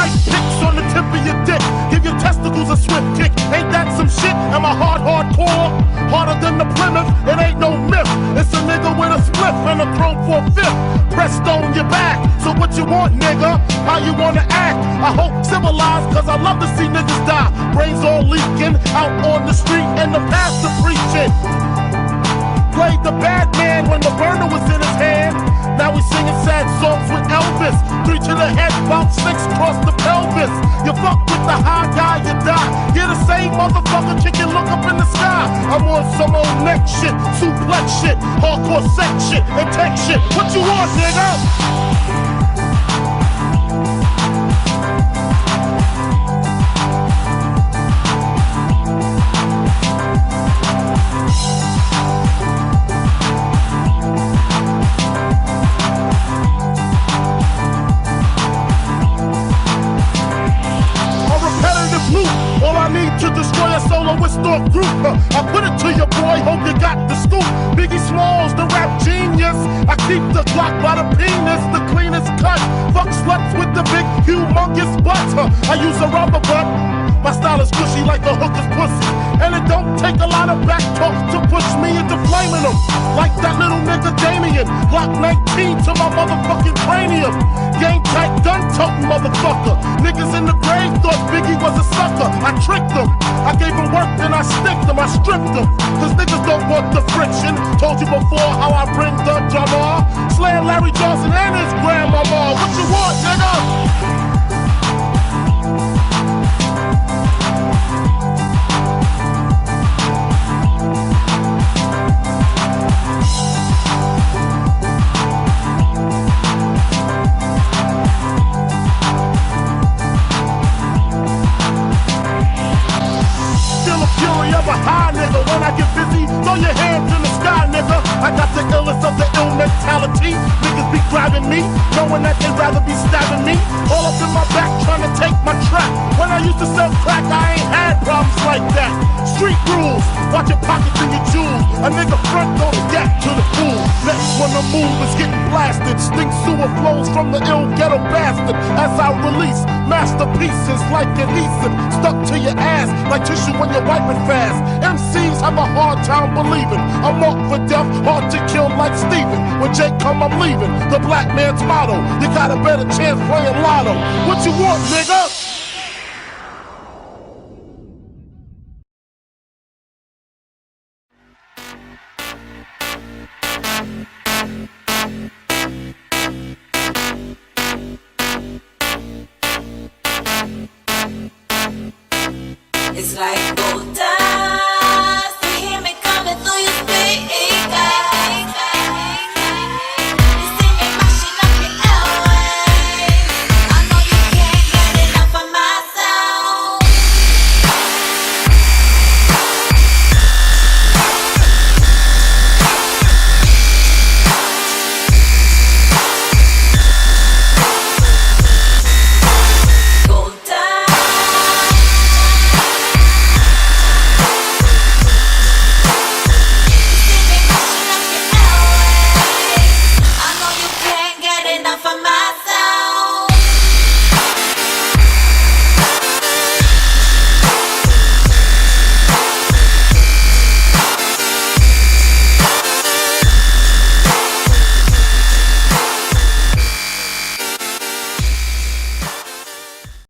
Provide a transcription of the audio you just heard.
white picks on the tip of your dick. Give your testicles a swift kick. Ain't that some shit? Am I hardcore? Harder than the Plymouth? It ain't no myth. It's a nigga with a spliff and a chrome for a fifth. Pressed on your back. So what you want, nigga? How you wanna act? I hope civilized, cause I love to see niggas die. Brains all leaking out on the street and the pastor preaching. Played the bad man when the burner was in his hand. Now we singing sad songs with Elvis. 3 to the head, about 6 across the pelvis. You fuck with the high guy, you die. You're the same motherfucker, chicken, look up in the sky. I'm on some old neck shit, suplex shit, hardcore sex shit, and tech shit. What you want, nigga? All I need to destroy a soloist or group. I put it to you, boy, hope you got the scoop. Biggie Smalls, the rap genius. I keep the Glock by the penis, the cleanest cut. Fuck sluts with the big, humongous butts. I use a rubber butt. My style is cushy like a hooker's pussy. And it don't take a lot of back talk to push me into flaming them. Like that little nigga Damien. Glock 19 to my motherfucking cranium. Game tight, gun-toting motherfucker. Niggas in the grave thought Biggie was a sucker. I tricked them. I gave them work, then I sticked them. I stripped them. Cause niggas don't want the friction. Told you before how I bring the drummer. Slaying Larry Johnson and his grandmama. What you want, nigga? Of a high nigga, when I get busy, throw your hands in the sky, nigga. I got the illness of the ill mentality. Niggas be grabbing me, knowing that they'd rather be stabbing me. All up in my back, trying to take my track. When I used to sell crack, I ain't had problems like that. Street rules, watch your pockets and your jewels. A nigga front go to get to the fool. Next when the move is getting blasted, stink sewer flows from the ill ghetto bastard. As I release masterpieces like adhesive, stuck to your ass like tissue when you're wiping fast. MCs have a hard time believing I'm marked for death, hard to kill like Steven. When Jake come, I'm leaving. The black man's motto. You got a better chance playing lotto. What you want, nigga?